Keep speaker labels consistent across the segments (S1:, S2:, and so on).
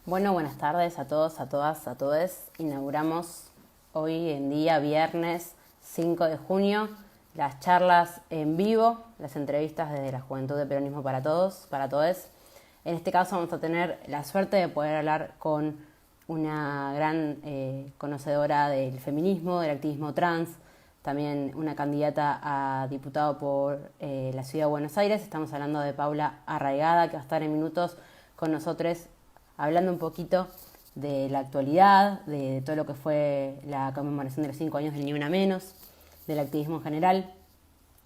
S1: Bueno, buenas tardes a todos, a todas, a todes. Inauguramos hoy en día, viernes 5 de junio, las charlas en vivo, las entrevistas desde la Juventud de Peronismo para Todos, para todes. En este caso vamos a tener la suerte de poder hablar con una gran conocedora del feminismo, del activismo trans, también una candidata a diputado por la Ciudad de Buenos Aires. Estamos hablando de Paula Arraigada, que va a estar en minutos con nosotros hablando un poquito de la actualidad, de todo lo que fue la conmemoración de los 5 años del Ni Una Menos, del activismo en general.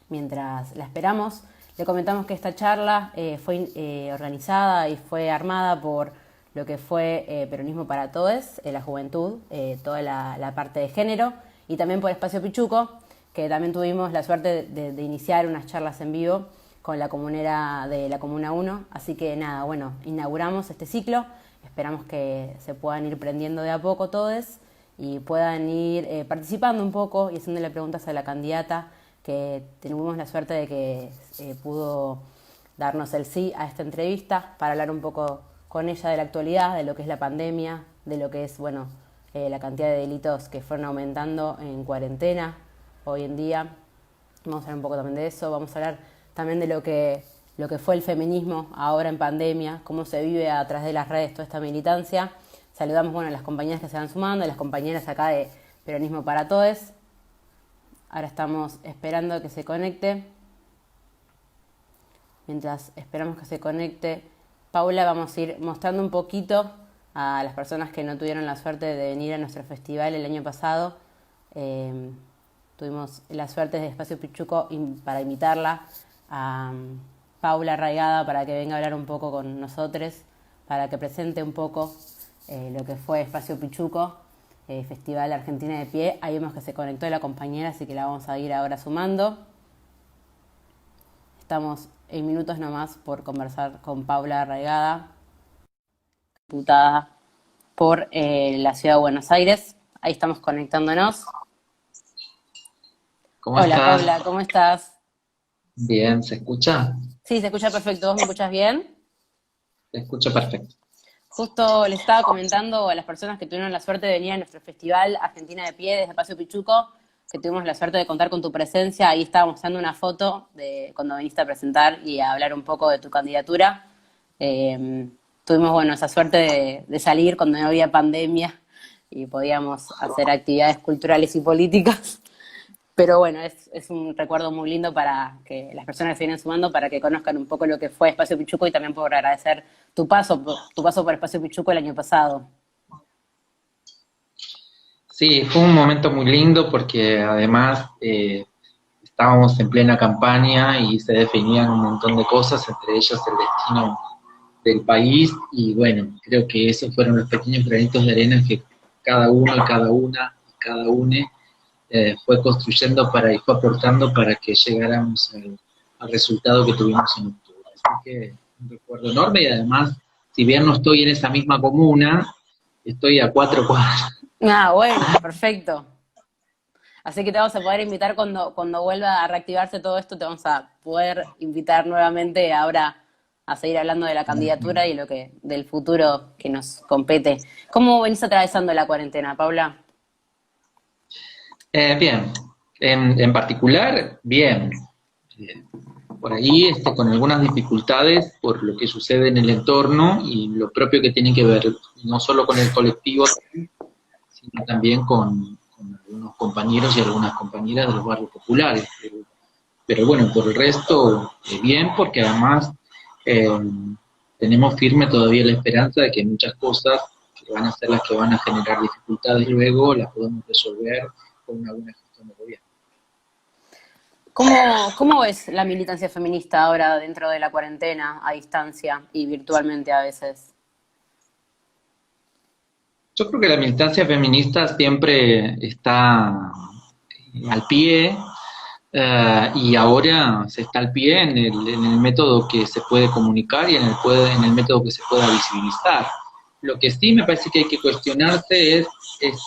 S1: Mientras la esperamos, le comentamos que esta charla fue organizada y fue armada por lo que fue Peronismo para Todes, la juventud, toda la parte de género, y también por Espacio Pichuco, que también tuvimos la suerte de iniciar unas charlas en vivo con la comunera de la Comuna 1. Así que nada, bueno, inauguramos este ciclo. Esperamos que se puedan ir prendiendo de a poco todos y puedan ir participando un poco y haciéndole preguntas a la candidata, que tuvimos la suerte de que pudo darnos el sí a esta entrevista para hablar un poco con ella de la actualidad, de lo que es la pandemia, de lo que es, bueno, la cantidad de delitos que fueron aumentando en cuarentena hoy en día. Vamos a hablar un poco también de eso, vamos a hablar también de lo que fue el feminismo ahora en pandemia, cómo se vive a través de las redes toda esta militancia. Saludamos, bueno, a las compañeras que se van sumando, a las compañeras acá de Peronismo para Todes. Ahora estamos esperando que se conecte. Mientras esperamos que se conecte Paula, vamos a ir mostrando un poquito a las personas que no tuvieron la suerte de venir a nuestro festival el año pasado. Tuvimos la suerte de Espacio Pichuco para invitarla a Paula Arraigada para que venga a hablar un poco con nosotros, para que presente un poco lo que fue Espacio Pichuco, Festival Argentina de Pie. Ahí vemos que se conectó la compañera, así que la vamos a ir ahora sumando. Estamos en minutos nomás por conversar con Paula Arraigada, diputada por la Ciudad de Buenos Aires. Ahí estamos conectándonos.
S2: ¿Cómo
S1: Hola
S2: estás?
S1: Paula, ¿cómo estás?
S2: Bien, ¿se escucha?
S1: Sí, se escucha perfecto. ¿Vos me escuchás bien?
S2: Se escucha perfecto.
S1: Justo les estaba comentando a las personas que tuvieron la suerte de venir a nuestro festival Argentina de Pie desde Espacio Pichuco, que tuvimos la suerte de contar con tu presencia. Ahí estaba mostrando una foto de cuando viniste a presentar y a hablar un poco de tu candidatura. Tuvimos, bueno, esa suerte de salir cuando no había pandemia y podíamos hacer actividades culturales y políticas. Pero bueno, es un recuerdo muy lindo para que las personas que se vienen sumando, para que conozcan un poco lo que fue Espacio Pichuco, y también por agradecer tu paso por Espacio Pichuco el año pasado.
S2: Sí, fue un momento muy lindo porque además estábamos en plena campaña y se definían un montón de cosas, entre ellas el destino del país, y bueno, creo que esos fueron los pequeños granitos de arena que cada uno y cada una y cada une fue construyendo y fue aportando para que llegáramos al resultado que tuvimos en octubre. Así que un recuerdo enorme, y además, si bien no estoy en esa misma comuna, estoy a 4 cuadras.
S1: Ah, bueno, perfecto. Así que te vamos a poder invitar cuando vuelva a reactivarse todo esto, te vamos a poder invitar nuevamente ahora a seguir hablando de la candidatura y del futuro que nos compete. ¿Cómo venís atravesando la cuarentena, Paula?
S2: Bien, en particular, bien. Eh, por ahí con algunas dificultades por lo que sucede en el entorno y lo propio que tiene que ver no solo con el colectivo, sino también con algunos compañeros y algunas compañeras de los barrios populares. Pero bueno, por el resto, bien, porque además eh, tenemos firme todavía la esperanza de que muchas cosas que van a ser las que van a generar dificultades luego, las podemos resolver con una buena gestión de gobierno.
S1: ¿Cómo ves la militancia feminista ahora dentro de la cuarentena, a distancia y virtualmente a veces?
S2: Yo creo que la militancia feminista siempre está al pie, y ahora se está al pie en el método que se puede comunicar y en el método que se pueda visibilizar. Lo que sí me parece que hay que cuestionarse es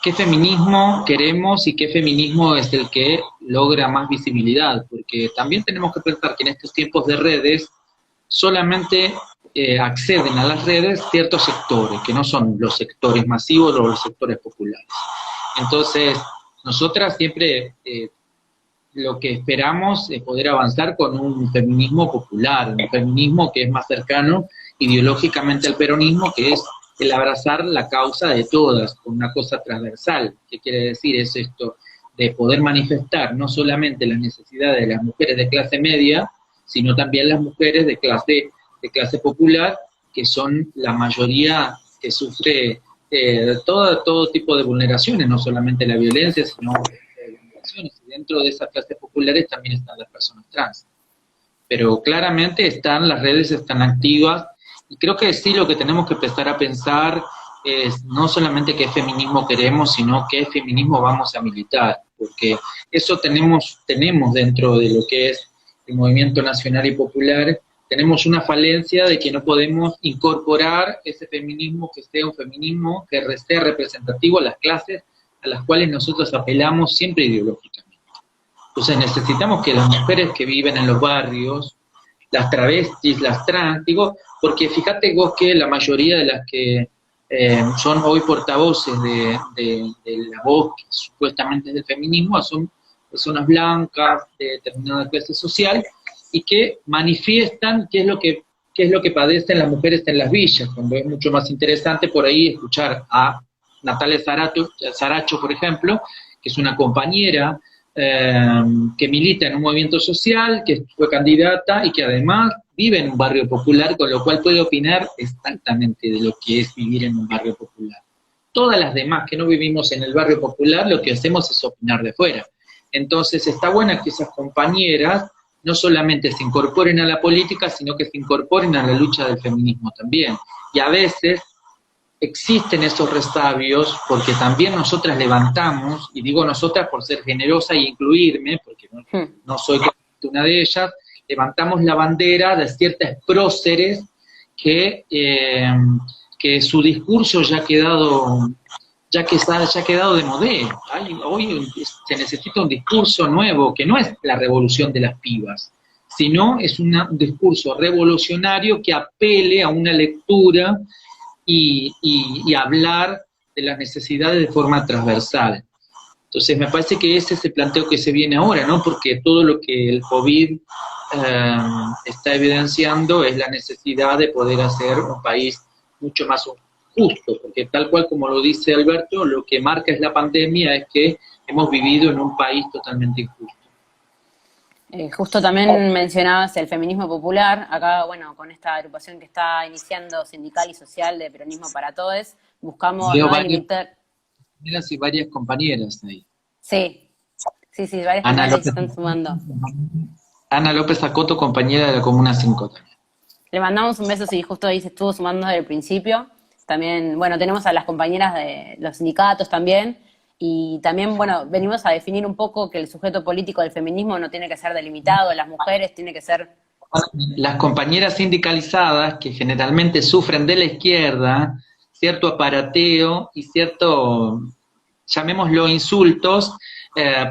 S2: qué feminismo queremos y qué feminismo es el que logra más visibilidad, porque también tenemos que pensar que en estos tiempos de redes solamente acceden a las redes ciertos sectores, que no son los sectores masivos o los sectores populares. Entonces, nosotras siempre lo que esperamos es poder avanzar con un feminismo popular, un feminismo que es más cercano ideológicamente al peronismo, que es el abrazar la causa de todas, con una cosa transversal. ¿Qué quiere decir? Es esto de poder manifestar no solamente las necesidades de las mujeres de clase media, sino también las mujeres de clase popular, que son la mayoría que sufre todo tipo de vulneraciones, no solamente la violencia, sino vulneraciones. Y dentro de esas clases populares también están las personas trans. Pero claramente las redes están activas, y creo que sí, lo que tenemos que empezar a pensar es no solamente qué feminismo queremos, sino qué feminismo vamos a militar, porque eso tenemos dentro de lo que es el movimiento nacional y popular, tenemos una falencia de que no podemos incorporar ese feminismo que sea un feminismo que sea representativo a las clases a las cuales nosotros apelamos siempre ideológicamente. Entonces necesitamos que las mujeres que viven en los barrios, las travestis, las trans, digo, porque fíjate vos que la mayoría de las que son hoy portavoces de la voz que supuestamente es del feminismo son personas blancas de determinada clase social y que manifiestan qué es lo que padecen las mujeres en las villas, cuando es mucho más interesante por ahí escuchar a Natalia Saracho, por ejemplo, que es una compañera que milita en un movimiento social, que fue candidata y que además vive en un barrio popular, con lo cual puede opinar exactamente de lo que es vivir en un barrio popular. Todas las demás que no vivimos en el barrio popular, lo que hacemos es opinar de fuera. Entonces está bueno que esas compañeras no solamente se incorporen a la política, sino que se incorporen a la lucha del feminismo también. Y a veces existen esos resabios, porque también nosotras levantamos, y digo nosotras por ser generosa y incluirme, porque no soy una de ellas, levantamos la bandera de ciertas próceres que su discurso ya ha quedado de modelo. Hoy se necesita un discurso nuevo, que no es la revolución de las pibas, sino es un discurso revolucionario que apele a una lectura y hablar de las necesidades de forma transversal. Entonces me parece que ese es el planteo que se viene ahora, ¿no? Porque todo lo que el COVID está evidenciando es la necesidad de poder hacer un país mucho más justo, porque tal cual como lo dice Alberto, lo que marca es la pandemia, es que hemos vivido en un país totalmente injusto.
S1: Justo también mencionabas el feminismo popular, acá, bueno, con esta agrupación que está iniciando sindical y social de Peronismo para Todes, buscamos limitar...
S2: Y varias compañeras ahí.
S1: Sí, varias compañeras se están sumando.
S2: Ana López Acoto, compañera de la Comuna 5 también.
S1: Le mandamos un beso, sí, justo ahí se estuvo sumando desde el principio. También, bueno, tenemos a las compañeras de los sindicatos también, y también, bueno, venimos a definir un poco que el sujeto político del feminismo no tiene que ser delimitado, las mujeres tiene que ser...
S2: Las compañeras sindicalizadas, que generalmente sufren de la izquierda, cierto aparateo y cierto, llamémoslo, insultos,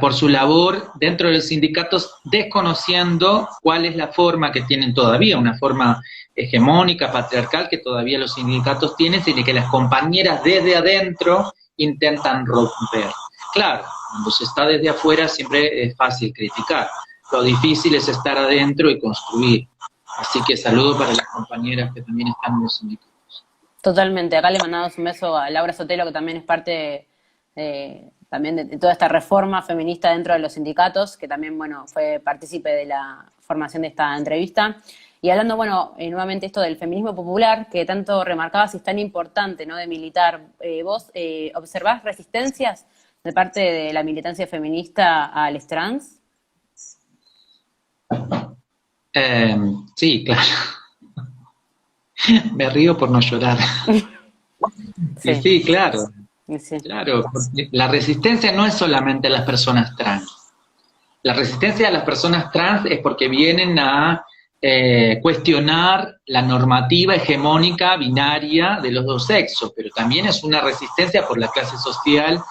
S2: por su labor dentro de los sindicatos, desconociendo cuál es la forma que tienen todavía, una forma hegemónica, patriarcal, que todavía los sindicatos tienen, y que las compañeras desde adentro intentan romper. Claro, cuando se está desde afuera siempre es fácil criticar, lo difícil es estar adentro y construir. Así que saludo para las compañeras que también están en los sindicatos.
S1: Totalmente, acá le mandamos un beso a Laura Sotelo, que también es parte también de toda esta reforma feminista dentro de los sindicatos, que también, bueno, fue partícipe de la formación de esta entrevista. Y hablando, bueno, nuevamente esto del feminismo popular, que tanto remarcabas y es tan importante, ¿no?, de militar, ¿vos observás resistencias de parte de la militancia feminista a los trans?
S2: Sí, claro. Me río por no llorar. Sí, claro. Sí. Claro, la resistencia no es solamente a las personas trans. La resistencia a las personas trans es porque vienen a cuestionar la normativa hegemónica binaria de los dos sexos, pero también es una resistencia por la clase social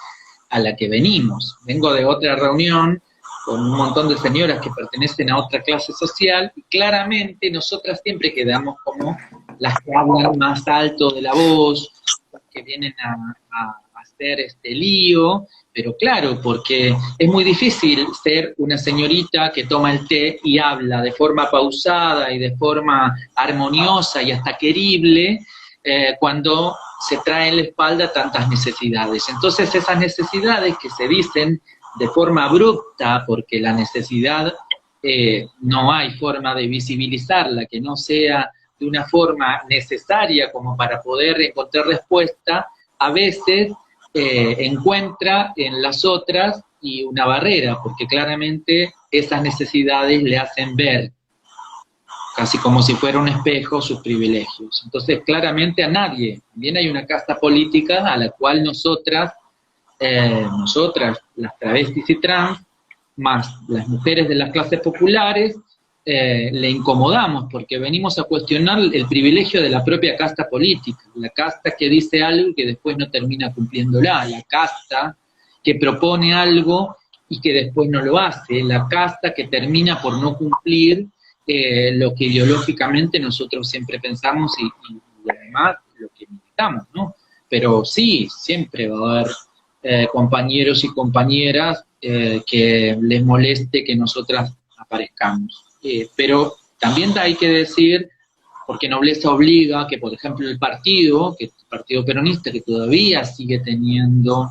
S2: a la que venimos. Vengo de otra reunión con un montón de señoras que pertenecen a otra clase social, y claramente nosotras siempre quedamos como las que hablan más alto de la voz, las que vienen a hacer este lío, pero claro, porque es muy difícil ser una señorita que toma el té y habla de forma pausada y de forma armoniosa y hasta querible, cuando se trae en la espalda tantas necesidades. Entonces esas necesidades que se dicen de forma abrupta, porque la necesidad no hay forma de visibilizarla, que no sea de una forma necesaria como para poder encontrar respuesta, a veces encuentra en las otras y una barrera, porque claramente esas necesidades le hacen ver, casi como si fuera un espejo, sus privilegios. Entonces, claramente a nadie, también hay una casta política a la cual nosotras, las travestis y trans, más las mujeres de las clases populares, le incomodamos, porque venimos a cuestionar el privilegio de la propia casta política, la casta que dice algo y que después no termina cumpliéndola, la casta que propone algo y que después no lo hace, la casta que termina por no cumplir lo que ideológicamente nosotros siempre pensamos y además lo que militamos, ¿no? Pero sí, siempre va a haber compañeros y compañeras que les moleste que nosotras aparezcamos. Pero también hay que decir, porque nobleza obliga, que por ejemplo el partido peronista, que todavía sigue teniendo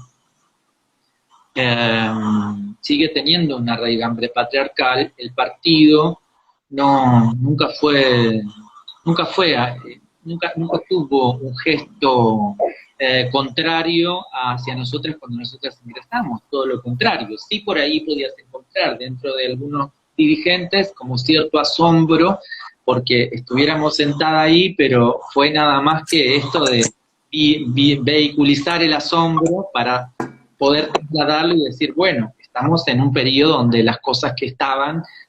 S2: una raigambre patriarcal, el partido nunca tuvo un gesto contrario hacia nosotras cuando nosotras ingresamos, todo lo contrario. Sí, por ahí podías encontrar dentro de algunos dirigentes como cierto asombro porque estuviéramos sentadas ahí, pero fue nada más que esto de vehiculizar el asombro para poder trasladarlo y decir, bueno, estamos en un periodo donde las cosas que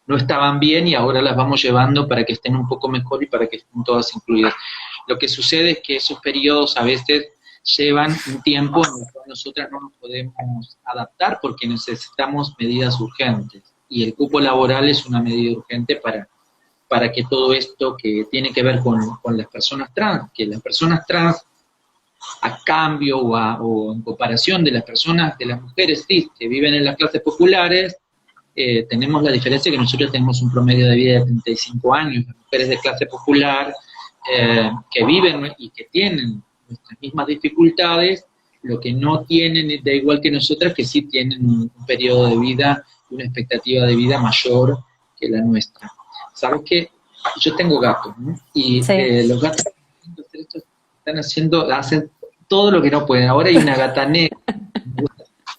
S2: no estaban bien y ahora las vamos llevando para que estén un poco mejor y para que estén todas incluidas. Lo que sucede es que esos periodos a veces llevan un tiempo en el cual nosotras no nos podemos adaptar porque necesitamos medidas urgentes. Y el cupo laboral es una medida urgente para que todo esto que tiene que ver con las personas trans, que las personas trans, a cambio o en comparación de las mujeres cis que viven en las clases populares, tenemos la diferencia que nosotros tenemos un promedio de vida de 35 años, las mujeres de clase popular que viven y que tienen nuestras mismas dificultades, lo que no tienen da igual que nosotras, que sí tienen un periodo de vida, una expectativa de vida mayor que la nuestra. ¿Sabes qué? Yo tengo gatos, ¿no? Y sí. Los gatos hacen todo lo que no pueden. Ahora hay una gata negra,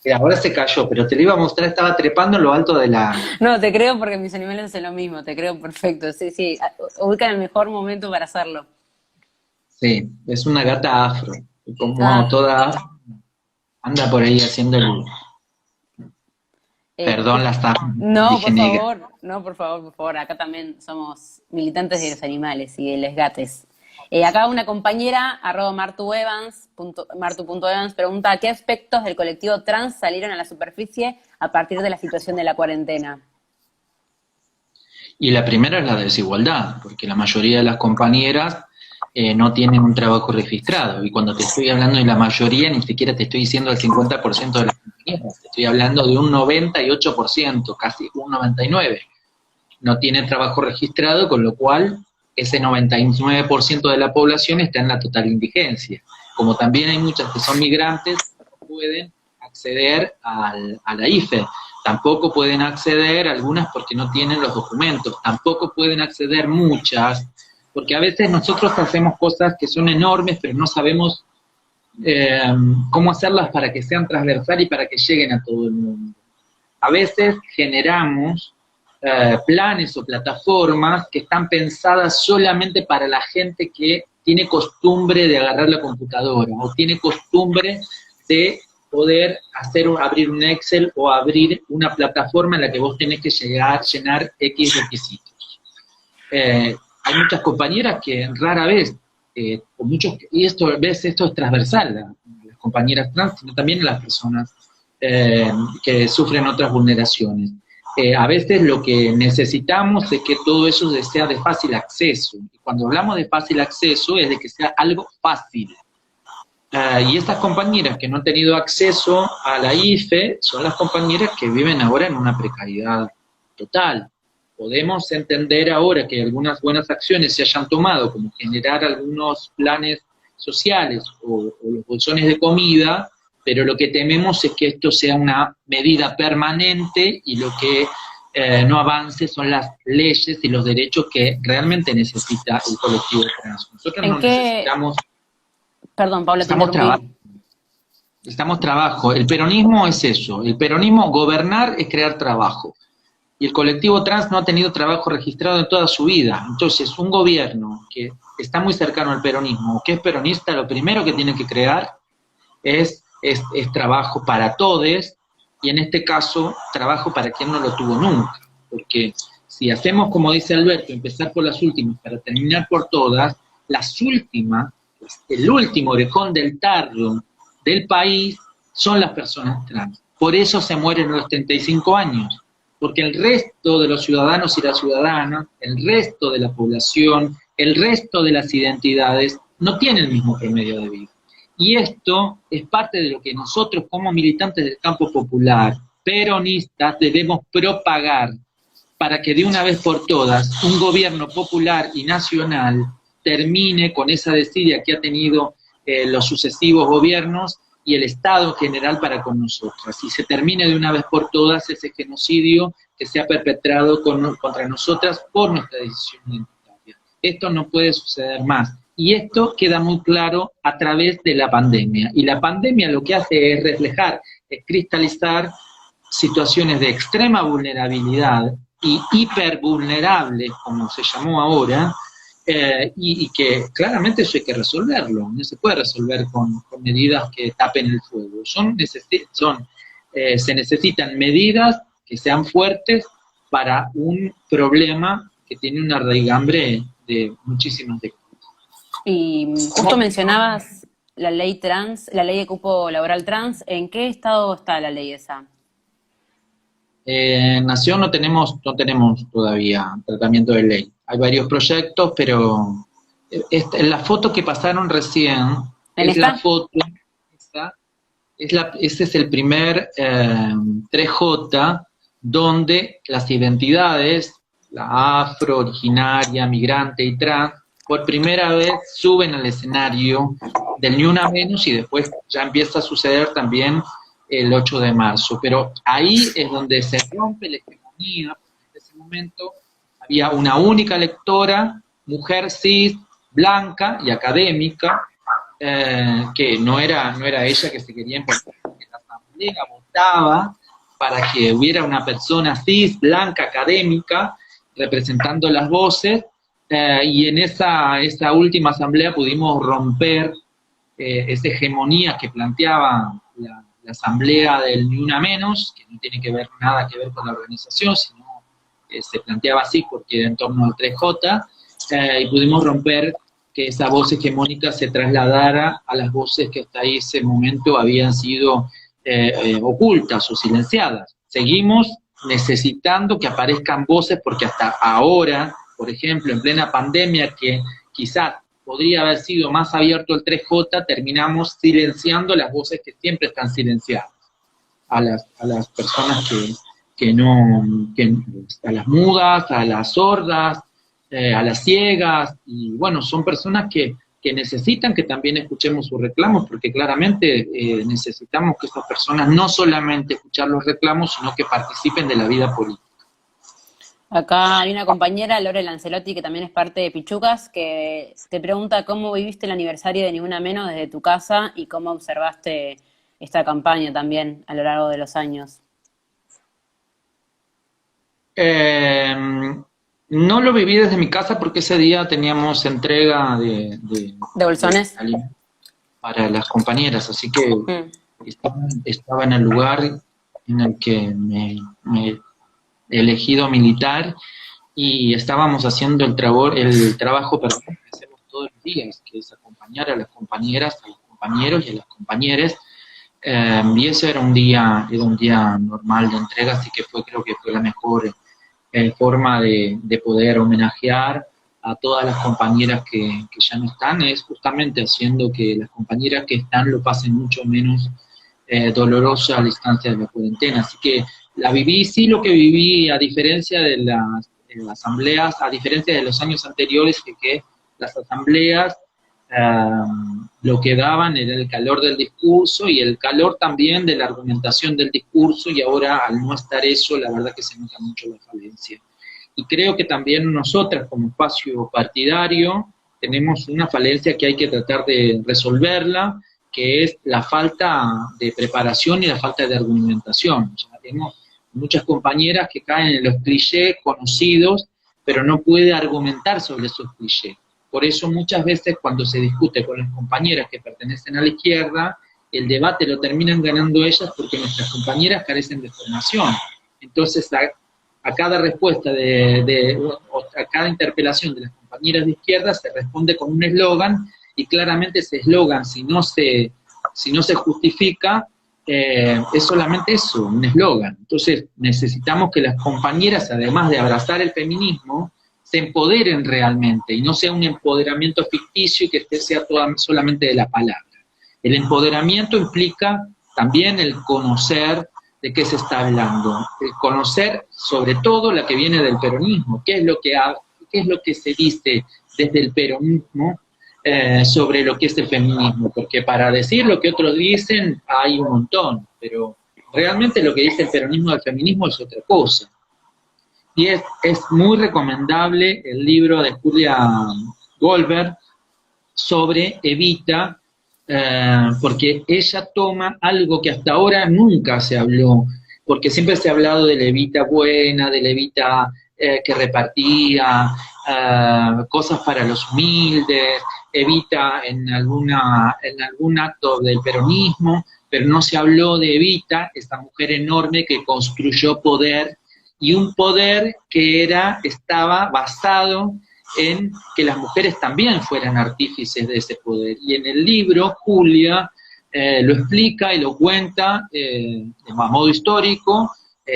S2: que ahora se cayó, pero te lo iba a mostrar, estaba trepando en lo alto de la...
S1: No, te creo porque mis animales hacen lo mismo, te creo perfecto, sí, ubican el mejor momento para hacerlo.
S2: Sí, es una gata afro, como toda afro, anda por ahí haciendo el... Perdón, la está.
S1: No, por favor, no, por favor, acá también somos militantes de los animales y de los gatos. Acá una compañera, @martu.evans, pregunta, ¿qué aspectos del colectivo trans salieron a la superficie a partir de la situación de la cuarentena?
S2: Y la primera es la desigualdad, porque la mayoría de las compañeras no tienen un trabajo registrado, y cuando te estoy hablando de la mayoría, ni siquiera te estoy diciendo el 50% de las compañeras, te estoy hablando de un 98%, casi un 99%, no tienen trabajo registrado, con lo cual ese 99% de la población está en la total indigencia. Como también hay muchas que son migrantes, no pueden acceder a la IFE, tampoco pueden acceder algunas porque no tienen los documentos, tampoco pueden acceder muchas, porque a veces nosotros hacemos cosas que son enormes, pero no sabemos cómo hacerlas para que sean transversales y para que lleguen a todo el mundo. A veces generamos planes o plataformas que están pensadas solamente para la gente que tiene costumbre de agarrar la computadora, o tiene costumbre de poder abrir un Excel o abrir una plataforma en la que vos tenés que llenar X requisitos. Hay muchas compañeras que rara vez, y esto es transversal, las compañeras trans, sino también las personas que sufren otras vulneraciones. a veces lo que necesitamos es que todo eso sea de fácil acceso. Y cuando hablamos de fácil acceso es de que sea algo fácil. Y estas compañeras que no han tenido acceso a la IFE son las compañeras que viven ahora en una precariedad total. Podemos entender ahora que algunas buenas acciones se hayan tomado, como generar algunos planes sociales o los bolsones de comida, pero lo que tememos es que esto sea una medida permanente y lo que no avance son las leyes y los derechos que realmente necesita el colectivo trans. Nosotros no necesitamos...
S1: Perdón, Paula,
S2: Necesitamos trabajo. El peronismo es eso. El peronismo, gobernar es crear trabajo. Y el colectivo trans no ha tenido trabajo registrado en toda su vida. Entonces, un gobierno que está muy cercano al peronismo, que es peronista, lo primero que tiene que crear es trabajo para todos, y en este caso, trabajo para quien no lo tuvo nunca. Porque si hacemos, como dice Alberto, empezar por las últimas para terminar por todas, las últimas, el último orejón del tarro del país son las personas trans. Por eso se mueren a los 35 años, porque el resto de los ciudadanos y las ciudadanas, el resto de la población, el resto de las identidades, no tienen el mismo promedio de vida. Y esto es parte de lo que nosotros, como militantes del campo popular, peronistas, debemos propagar para que de una vez por todas un gobierno popular y nacional termine con esa desidia que ha tenido los sucesivos gobiernos y el Estado en general para con nosotras, y se termine de una vez por todas ese genocidio que se ha perpetrado contra nosotras por nuestra decisión identitaria. Esto no puede suceder más, y esto queda muy claro a través de la pandemia, y la pandemia lo que hace es reflejar, es cristalizar situaciones de extrema vulnerabilidad y hipervulnerables, como se llamó ahora, y que claramente eso hay que resolverlo, no se puede resolver con medidas que tapen el fuego. Se necesitan medidas que sean fuertes para un problema que tiene una raigambre de muchísimas décadas.
S1: Y justo mencionabas la ley trans, la ley de cupo laboral trans, ¿en qué estado está la ley esa?
S2: En Nación no tenemos todavía tratamiento de ley. Hay varios proyectos, pero la foto que pasaron recién es la foto, ese es el primer 3J, donde las identidades, la afro, originaria, migrante y trans, por primera vez suben al escenario del Ni Una Menos, y después ya empieza a suceder también el 8 de marzo. Pero ahí es donde se rompe la hegemonía, porque en ese momento había una única lectora, mujer cis, blanca y académica, que no era ella que se quería imponer, porque la asamblea votaba para que hubiera una persona cis, blanca, académica, representando las voces, y en esa última asamblea pudimos romper esa hegemonía que planteaba la asamblea del Ni Una Menos, que no tiene nada que ver con la organización, sino se planteaba así porque era en torno al 3J, y pudimos romper que esa voz hegemónica se trasladara a las voces que hasta ese momento habían sido ocultas o silenciadas. Seguimos necesitando que aparezcan voces, porque hasta ahora, por ejemplo, en plena pandemia, que quizás podría haber sido más abierto el 3J, terminamos silenciando las voces que siempre están silenciadas, a las personas a las mudas, a las sordas, a las ciegas, y bueno, son personas que necesitan que también escuchemos sus reclamos, porque claramente necesitamos que estas personas no solamente escuchar los reclamos, sino que participen de la vida política.
S1: Acá hay una compañera, Lore Lancelotti, que también es parte de Pichucas, que te pregunta cómo viviste el aniversario de Ni Una Menos desde tu casa y cómo observaste esta campaña también a lo largo de los años.
S2: No lo viví desde mi casa porque ese día teníamos entrega de
S1: bolsones
S2: para las compañeras, así que estaba en el lugar en el que me elegido militar, y estábamos haciendo el trabajo que hacemos todos los días, que es acompañar a las compañeras, a los compañeros y a las compañeras Y ese era un día normal de entrega, así que creo que fue la mejor forma de poder homenajear a todas las compañeras que ya no están, es justamente haciendo que las compañeras que están lo pasen mucho menos dolorosa a la instancia de la cuarentena. Así que la viví, sí, lo que viví, a diferencia de las asambleas, a diferencia de los años anteriores, que las asambleas lo que daban era el calor del discurso y el calor también de la argumentación del discurso, y ahora al no estar eso, la verdad que se nota mucho la falencia. Y creo que también nosotras como espacio partidario tenemos una falencia que hay que tratar de resolverla, que es la falta de preparación y la falta de argumentación. O sea, tenemos muchas compañeras que caen en los clichés conocidos, pero no puede argumentar sobre esos clichés. Por eso muchas veces cuando se discute con las compañeras que pertenecen a la izquierda, el debate lo terminan ganando ellas porque nuestras compañeras carecen de formación. Entonces, a cada respuesta a cada interpelación de las compañeras de izquierda se responde con un eslogan, y claramente ese eslogan, si no se justifica, es solamente eso, un eslogan. Entonces necesitamos que las compañeras, además de abrazar el feminismo, se empoderen realmente, y no sea un empoderamiento ficticio y que sea solamente de la palabra. El empoderamiento implica también el conocer de qué se está hablando, el conocer sobre todo la que viene del peronismo, qué es lo que se dice desde el peronismo sobre lo que es el feminismo, porque para decir lo que otros dicen hay un montón, pero realmente lo que dice el peronismo del feminismo es otra cosa. Y es muy recomendable el libro de Julia Goldberg sobre Evita, porque ella toma algo que hasta ahora nunca se habló, porque siempre se ha hablado de la Evita buena, de la Evita que repartía cosas para los humildes, Evita en algún acto del peronismo, pero no se habló de Evita, esta mujer enorme que construyó poder, y un poder que estaba basado en que las mujeres también fueran artífices de ese poder. Y en el libro, Julia lo explica y lo cuenta a modo histórico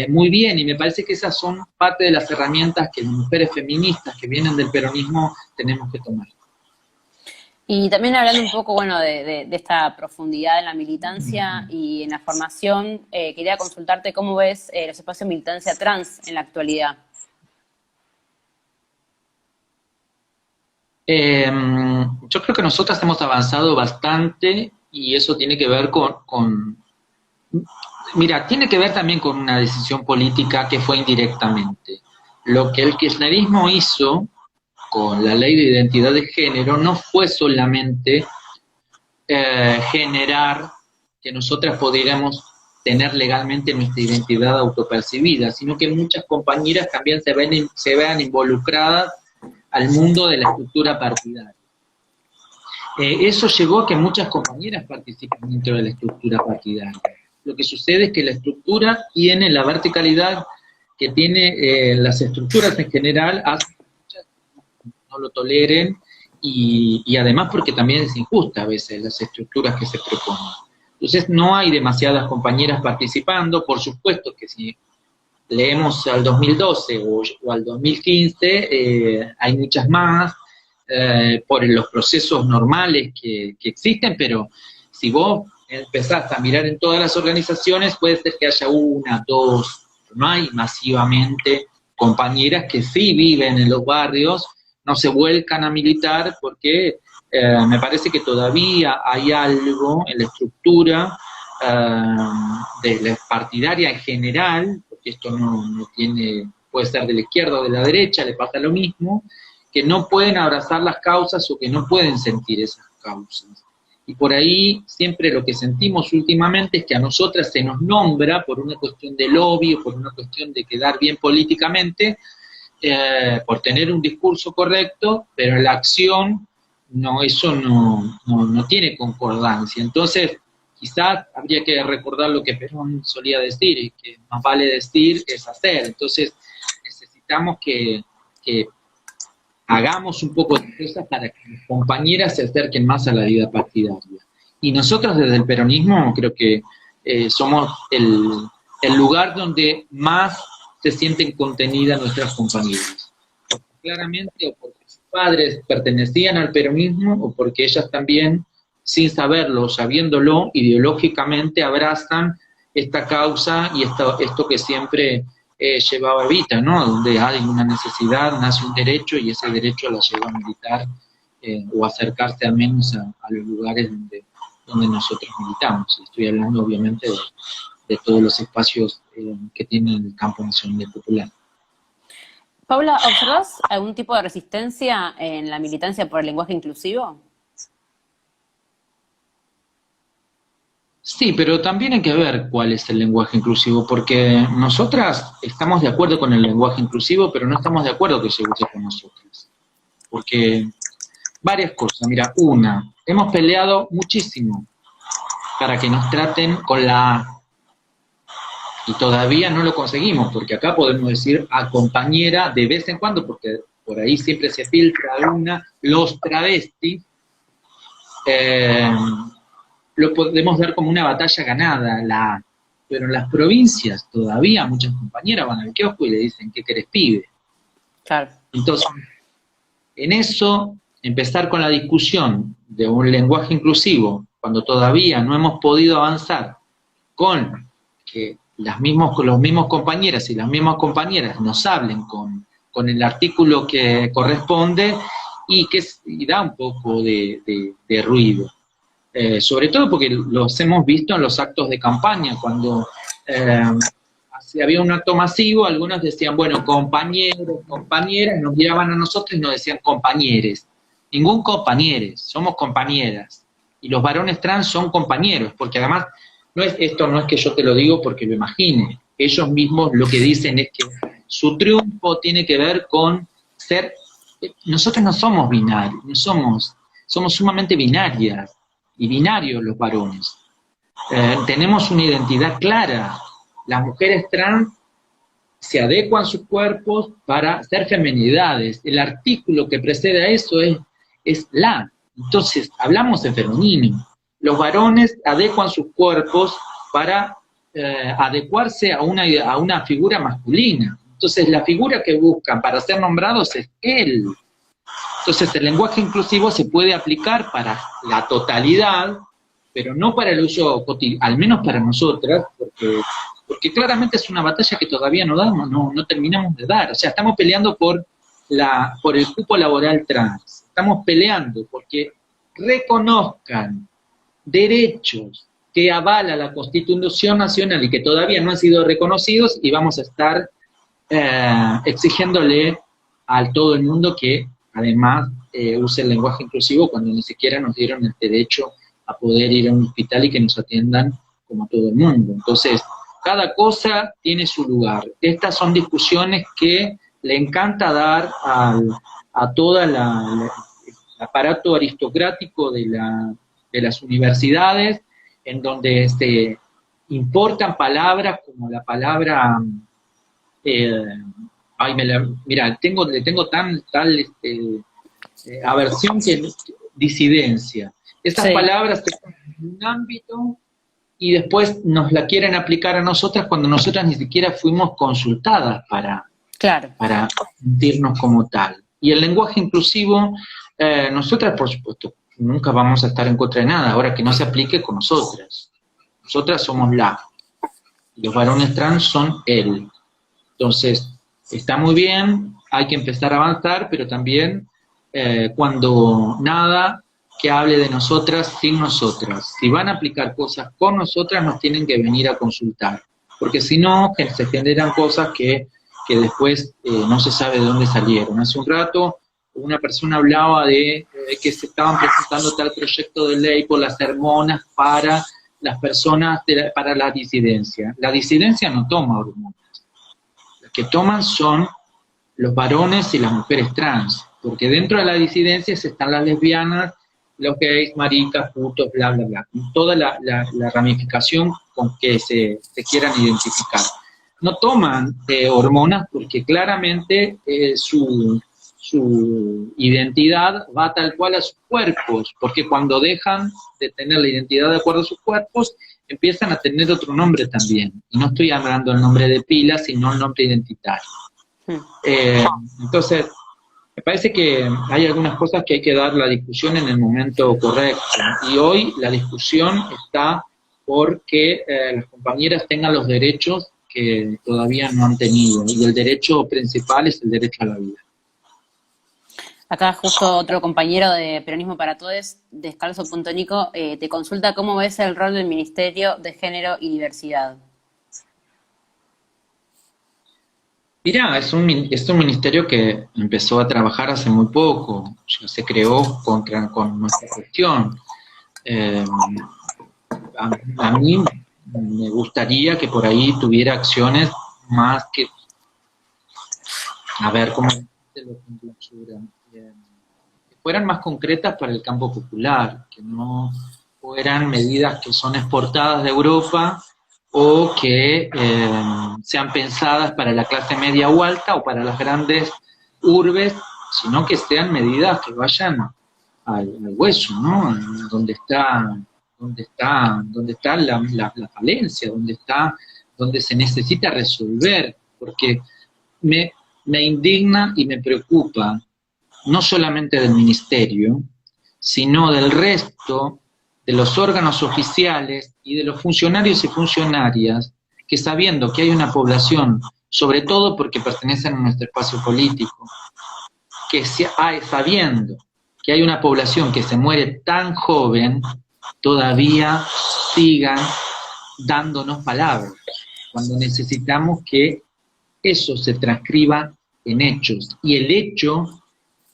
S2: muy bien, y me parece que esas son parte de las herramientas que las mujeres feministas que vienen del peronismo tenemos que tomar.
S1: Y también hablando un poco, bueno, de esta profundidad en la militancia y en la formación, quería consultarte cómo ves los espacios de militancia trans en la actualidad.
S2: Yo creo que nosotras hemos avanzado bastante, y eso tiene que ver mira, tiene que ver también con una decisión política que fue indirectamente. Lo que el kirchnerismo hizo con la ley de identidad de género no fue solamente generar que nosotras pudiéramos tener legalmente nuestra identidad autopercibida, sino que muchas compañeras también se vean involucradas al mundo de la estructura partidaria. Eso llevó a que muchas compañeras participen dentro de la estructura partidaria. Lo que sucede es que la estructura tiene la verticalidad que tiene las estructuras en general, hace que muchas no lo toleren, y además porque también es injusta a veces las estructuras que se proponen. Entonces no hay demasiadas compañeras participando. Por supuesto que si leemos al 2012 o al 2015, hay muchas más por los procesos normales que existen, pero si vos empezás a mirar en todas las organizaciones, puede ser que haya una, dos, no hay masivamente compañeras que sí viven en los barrios, no se vuelcan a militar, porque me parece que todavía hay algo en la estructura de la partidaria en general, porque esto no tiene, puede ser de la izquierda o de la derecha, le pasa lo mismo, que no pueden abrazar las causas o que no pueden sentir esas causas. Y por ahí siempre lo que sentimos últimamente es que a nosotras se nos nombra por una cuestión de lobby o por una cuestión de quedar bien políticamente, por tener un discurso correcto, pero en la acción eso no tiene concordancia. Entonces, quizás habría que recordar lo que Perón solía decir, y que más vale decir es hacer. Entonces, necesitamos que hagamos un poco de cosas para que las compañeras se acerquen más a la vida partidaria. Y nosotros desde el peronismo creo que somos el lugar donde más se sienten contenidas nuestras compañeras. Claramente, o porque sus padres pertenecían al peronismo, o porque ellas también, sin saberlo, sabiéndolo, ideológicamente abrazan esta causa y esto que siempre llevaba Evita, ¿no? Donde hay una necesidad, nace un derecho, y ese derecho la lleva a militar, o acercarse al menos a los lugares donde nosotros militamos. Estoy hablando, obviamente, de todos los espacios que tiene el campo nacional popular.
S1: Paula, ¿observás algún tipo de resistencia en la militancia por el lenguaje inclusivo?
S2: Sí, pero también hay que ver cuál es el lenguaje inclusivo, porque nosotras estamos de acuerdo con el lenguaje inclusivo, pero no estamos de acuerdo que se use con nosotras. Porque varias cosas. Mira, una, hemos peleado muchísimo para que nos traten con la A. Y todavía no lo conseguimos, porque acá podemos decir a compañera de vez en cuando, porque por ahí siempre se filtra los travestis, lo podemos ver como una batalla ganada, la A. Pero en las provincias todavía muchas compañeras van al kiosco y le dicen, ¿qué querés, pibe?
S1: Claro.
S2: Entonces, en eso, empezar con la discusión de un lenguaje inclusivo, cuando todavía no hemos podido avanzar con que los mismos compañeras y las mismas compañeras nos hablen con el artículo que corresponde, y da un poco de ruido. Sobre todo porque los hemos visto en los actos de campaña, cuando si había un acto masivo, algunos decían, bueno, compañeros, compañeras, nos miraban a nosotros y nos decían compañeres. Ningún compañeres, somos compañeras. Y los varones trans son compañeros, porque además, esto no es que yo te lo digo porque lo imagine, ellos mismos lo que dicen es que su triunfo tiene que ver con ser, nosotros no somos binarios, somos sumamente binarias, y binarios los varones. Tenemos una identidad clara. Las mujeres trans se adecuan sus cuerpos para ser feminidades. El artículo que precede a eso es la. Entonces, hablamos en femenino. Los varones adecuan sus cuerpos para adecuarse a una figura masculina. Entonces, la figura que buscan para ser nombrados es él. Entonces, el lenguaje inclusivo se puede aplicar para la totalidad, pero no para el uso cotidiano, al menos para nosotras, porque claramente es una batalla que todavía no terminamos de dar. O sea, estamos peleando por el cupo laboral trans. Estamos peleando porque reconozcan derechos que avala la Constitución Nacional y que todavía no han sido reconocidos, y vamos a estar exigiéndole a todo el mundo que además use el lenguaje inclusivo cuando ni siquiera nos dieron el derecho a poder ir a un hospital y que nos atiendan como todo el mundo. Entonces, cada cosa tiene su lugar. Estas son discusiones que le encanta dar a toda el aparato aristocrático de las universidades, en donde se importan palabras como la palabra... mira, le tengo tal aversión que disidencia. Esas palabras están en un ámbito y después nos la quieren aplicar a nosotras cuando nosotras ni siquiera fuimos consultadas para sentirnos como tal. Y el lenguaje inclusivo, nosotras por supuesto nunca vamos a estar en contra de nada, ahora que no se aplique con nosotras. Nosotras somos la, los varones trans son él. Entonces, está muy bien, hay que empezar a avanzar, pero también cuando nada que hable de nosotras sin nosotras. Si van a aplicar cosas con nosotras, nos tienen que venir a consultar, porque si no, se generan cosas que después no se sabe de dónde salieron. Hace un rato una persona hablaba de que se estaban presentando tal proyecto de ley por las hormonas para las personas, para la disidencia. La disidencia no toma hormonas. Las que toman son los varones y las mujeres trans, porque dentro de la disidencia están las lesbianas, los gays, maricas, putos, bla, bla, bla. Toda la ramificación con que se quieran identificar. No toman hormonas porque claramente su su identidad va tal cual a sus cuerpos, porque cuando dejan de tener la identidad de acuerdo a sus cuerpos, empiezan a tener otro nombre también. Y no estoy hablando del nombre de pila, sino el nombre identitario. Entonces, me parece que hay algunas cosas que hay que dar la discusión en el momento correcto. Y hoy la discusión está por que las compañeras tengan los derechos que todavía no han tenido. Y el derecho principal es el derecho a la vida.
S1: Acá justo otro compañero de Peronismo para Todos, Descalzo.nico, te consulta cómo ves el rol del Ministerio de Género y Diversidad.
S2: Mirá, es un ministerio que empezó a trabajar hace muy poco, ya se creó con nuestra gestión. A mí me gustaría que por ahí tuviera acciones más que, a ver, ¿cómo lo clausura? Que fueran más concretas para el campo popular, que no fueran medidas que son exportadas de Europa o que sean pensadas para la clase media o alta o para las grandes urbes, sino que sean medidas que vayan al hueso, ¿no? Donde está la falencia, donde se necesita resolver, porque me indigna y me preocupa no solamente del ministerio, sino del resto de los órganos oficiales y de los funcionarios y funcionarias que, sabiendo que hay una población, sobre todo porque pertenecen a nuestro espacio político, sabiendo que hay una población que se muere tan joven, todavía sigan dándonos palabras, cuando necesitamos que eso se transcriba en hechos. Y el hecho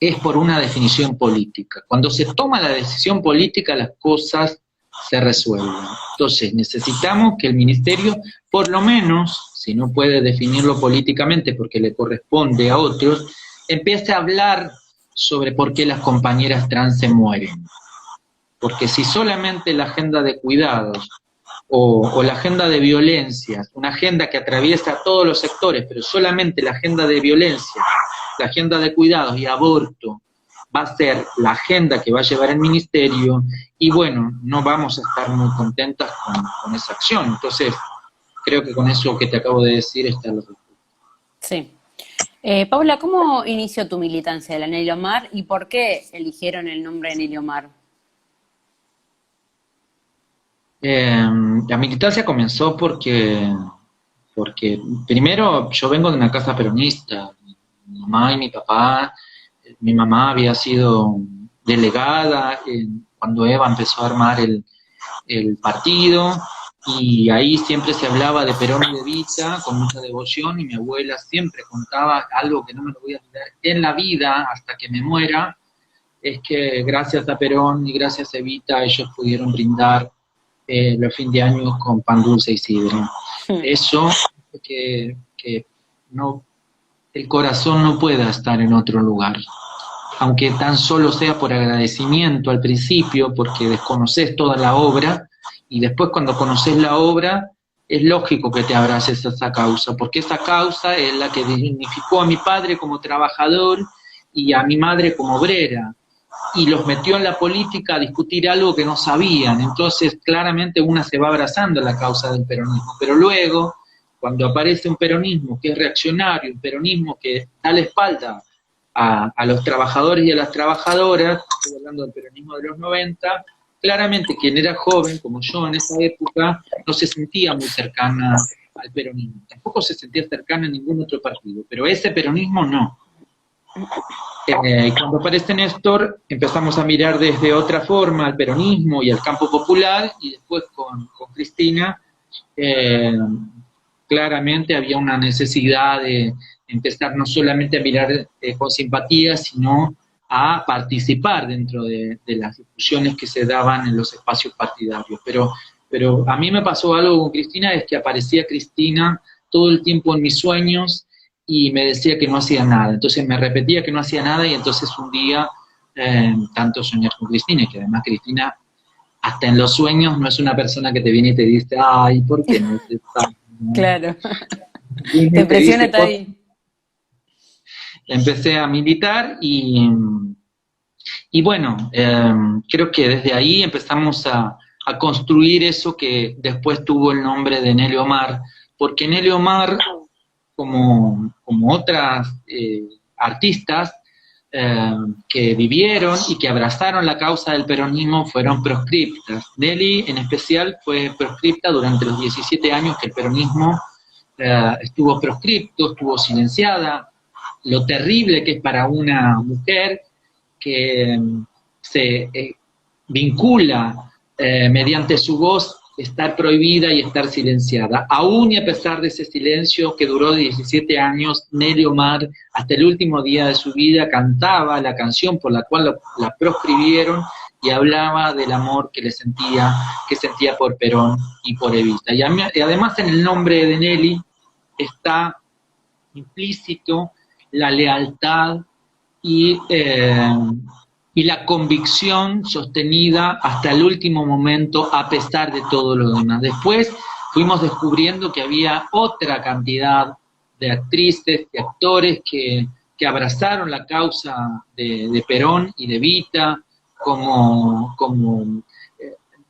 S2: es por una definición política. Cuando se toma la decisión política, las cosas se resuelven. Entonces, necesitamos que el ministerio, por lo menos, si no puede definirlo políticamente porque le corresponde a otros, empiece a hablar sobre por qué las compañeras trans se mueren. Porque si solamente la agenda de cuidados o la agenda de violencias, una agenda que atraviesa todos los sectores, pero solamente la agenda de violencia, la agenda de cuidados y aborto va a ser la agenda que va a llevar el ministerio, y bueno, no vamos a estar muy contentas con esa acción. Entonces, creo que con eso que te acabo de decir está lo que...
S1: Sí. Paula, ¿cómo inició tu militancia de la Nelly Omar y por qué eligieron el nombre de Nelly Omar?
S2: La militancia comenzó porque primero yo vengo de una casa peronista, mi mamá y mi papá. Mi mamá había sido delegada cuando Eva empezó a armar el partido, y ahí siempre se hablaba de Perón y de Evita con mucha devoción, y mi abuela siempre contaba algo que no me lo voy a olvidar en la vida hasta que me muera, es que gracias a Perón y gracias a Evita ellos pudieron brindar los fin de año con pan dulce y sidra. Eso que no, el corazón no pueda estar en otro lugar, aunque tan solo sea por agradecimiento al principio, porque desconoces toda la obra, y después cuando conoces la obra, es lógico que te abraces a esa causa, porque esa causa es la que dignificó a mi padre como trabajador y a mi madre como obrera, y los metió en la política a discutir algo que no sabían. Entonces claramente una se va abrazando a la causa del peronismo, pero luego cuando aparece un peronismo que es reaccionario, un peronismo que da la espalda a los trabajadores y a las trabajadoras, estoy hablando del peronismo de los 90, claramente quien era joven, como yo en esa época, no se sentía muy cercana al peronismo, tampoco se sentía cercana a ningún otro partido, pero ese peronismo no. Cuando aparece Néstor, empezamos a mirar desde otra forma al peronismo y al campo popular, y después con Cristina, claramente había una necesidad de empezar no solamente a mirar con simpatía, sino a participar dentro de las discusiones que se daban en los espacios partidarios. Pero a mí me pasó algo con Cristina, es que aparecía Cristina todo el tiempo en mis sueños y me decía que no hacía nada. Entonces me repetía que no hacía nada, y entonces un día, tanto soñar con Cristina, y que además Cristina, hasta en los sueños, no es una persona que te viene y te dice, ay, ¿por qué no te está?
S1: Claro. Te presiona hasta ahí.
S2: empecé a militar y bueno, creo que desde ahí empezamos a construir eso que después tuvo el nombre de Nelly Omar, porque Nelly Omar, como otras artistas que vivieron y que abrazaron la causa del peronismo, fueron proscriptas. Nelly, en especial, fue proscripta durante los 17 años que el peronismo estuvo proscripto, estuvo silenciada. Lo terrible que es para una mujer que se vincula mediante su voz estar prohibida y estar silenciada. Aún y a pesar de ese silencio que duró 17 años, Nelly Omar, hasta el último día de su vida, cantaba la canción por la cual la proscribieron y hablaba del amor que sentía por Perón y por Evita. Y además en el nombre de Nelly está implícito la lealtad y la convicción sostenida hasta el último momento a pesar de todo lo demás. Después fuimos descubriendo que había otra cantidad de actrices, de actores que abrazaron la causa de Perón y de Evita,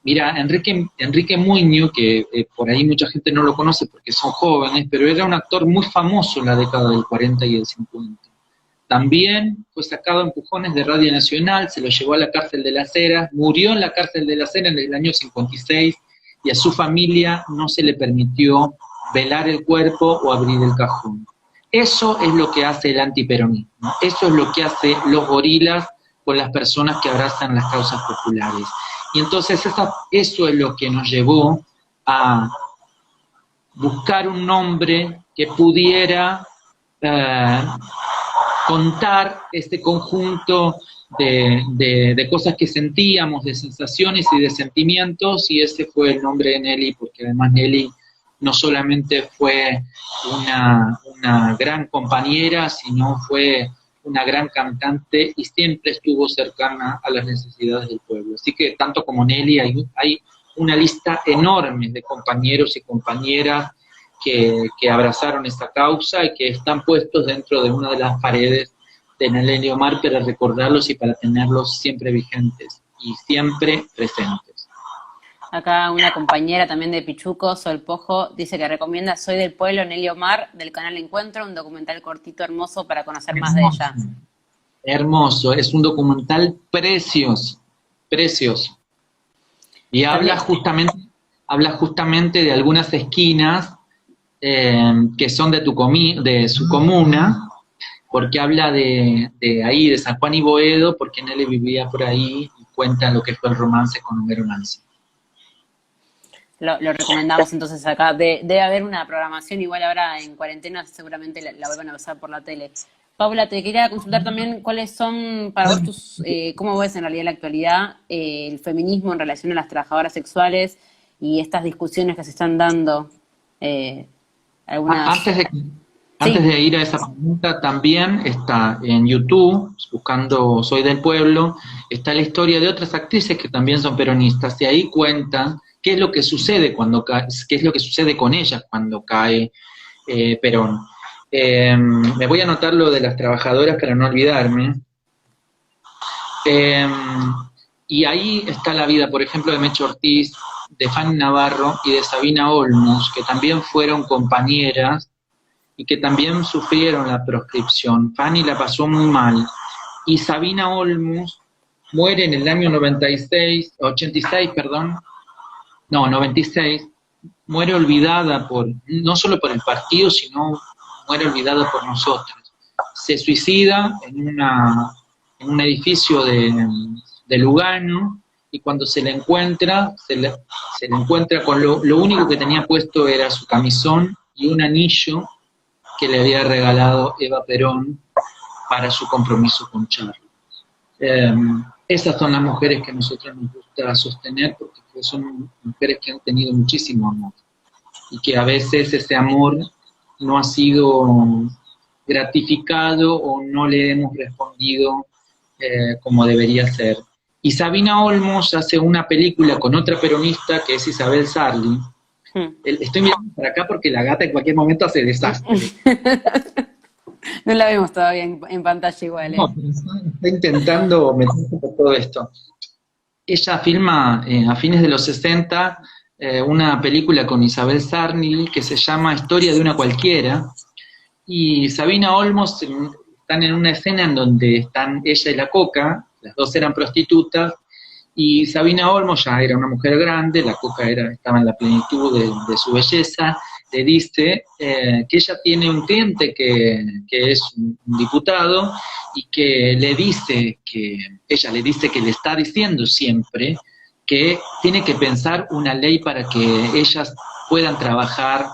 S2: mira, Enrique Muiño, que por ahí mucha gente no lo conoce porque son jóvenes, pero era un actor muy famoso en la década del 40 y del 50. También fue sacado a empujones de Radio Nacional, se lo llevó a la cárcel de Las Heras, murió en la cárcel de Las Heras en el año 56 y a su familia no se le permitió velar el cuerpo o abrir el cajón. Eso es lo que hace el antiperonismo, eso es lo que hace los gorilas con las personas que abrazan las causas populares. Y entonces eso es lo que nos llevó a buscar un nombre que pudiera contar este conjunto de cosas que sentíamos, de sensaciones y de sentimientos, y ese fue el nombre de Nelly, porque además Nelly no solamente fue una gran compañera, sino fue una gran cantante y siempre estuvo cercana a las necesidades del pueblo. Así que tanto como Nelly hay una lista enorme de compañeros y compañeras que abrazaron esta causa y que están puestos dentro de una de las paredes de Nelly Omar para recordarlos y para tenerlos siempre vigentes y siempre presentes.
S1: Acá una compañera también de Pichuco, Sol Pojo, dice que recomienda Soy del Pueblo, Nelly Omar, del canal Encuentro, un documental cortito hermoso para conocer más de ella.
S2: Hermoso, es un documental precioso, precioso. Y habla justamente de algunas esquinas que son de su comuna, porque habla de ahí, de San Juan y Boedo, porque Nelly vivía por ahí y cuenta lo que fue el romance con Homero Mansi.
S1: Lo recomendamos entonces acá. Debe haber una programación, igual ahora en cuarentena seguramente la vuelvan a pasar por la tele. Paula, te quería consultar también cuáles son para vos cómo ves en realidad en la actualidad el feminismo en relación a las trabajadoras sexuales y estas discusiones que se están dando.
S2: Antes de ir a esa pregunta, también está en YouTube, buscando Soy del Pueblo, está la historia de otras actrices que también son peronistas, y ahí cuentan qué es lo que sucede qué es lo que sucede con ellas cuando cae Perón. Me voy a anotar lo de las trabajadoras para no olvidarme. Y ahí está la vida, por ejemplo, de Mecho Ortiz, de Fanny Navarro y de Sabina Olmos, que también fueron compañeras y que también sufrieron la proscripción. Fanny la pasó muy mal. Y Sabina Olmos muere en el año 96, muere olvidada no solo por el partido, sino muere olvidada por nosotros. Se suicida en un edificio de Lugano, y cuando se le encuentra, se le encuentra con lo único que tenía puesto era su camisón y un anillo que le había regalado Eva Perón para su compromiso con Charlie. Esas son las mujeres que a nosotros nos gusta sostener, porque son mujeres que han tenido muchísimo amor, y que a veces ese amor no ha sido gratificado o no le hemos respondido como debería ser. Y Sabina Olmos hace una película con otra peronista que es Isabel Sarli. Estoy mirando para acá porque la gata en cualquier momento hace desastre.
S1: No la vemos todavía en pantalla igual, ¿eh?
S2: No, pero está intentando meterse por todo esto. Ella filma a fines de los 60 una película con Isabel Sarney que se llama Historia de una cualquiera, y Sabina Olmos están en una escena en donde están ella y la Coca, las dos eran prostitutas, y Sabina Olmos ya era una mujer grande, la Coca estaba en la plenitud de su belleza, le dice que ella tiene un cliente que es un diputado, y que ella le dice que le está diciendo siempre que tiene que pensar una ley para que ellas puedan trabajar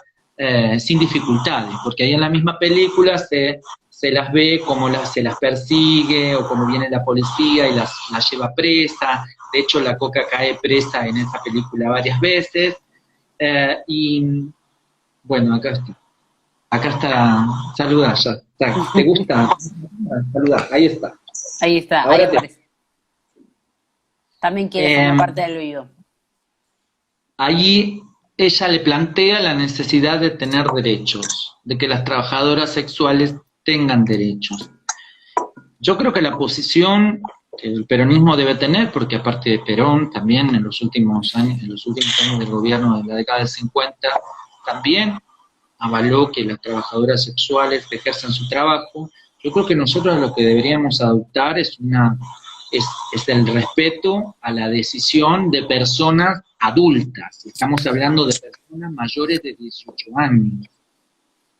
S2: sin dificultades, porque ahí en la misma película se las ve como se las persigue, o como viene la policía y las lleva presa. De hecho, la Coca cae presa en esa película varias veces. Y bueno, acá está. Acá está. Saluda ya. ¿Te gusta? Saluda, ahí está.
S1: Ahí está, ahí
S2: Ahora
S1: aparece. También quiere formar parte del vivo.
S2: Allí ella le plantea la necesidad de tener derechos, de que las trabajadoras sexuales tengan derechos. Yo creo que la posición que el peronismo debe tener, porque aparte de Perón, también en los últimos años del gobierno de la década del 50, también avaló que las trabajadoras sexuales ejerzan su trabajo. Yo creo que nosotros lo que deberíamos adoptar es el respeto a la decisión de personas adultas. Estamos hablando de personas mayores de 18 años.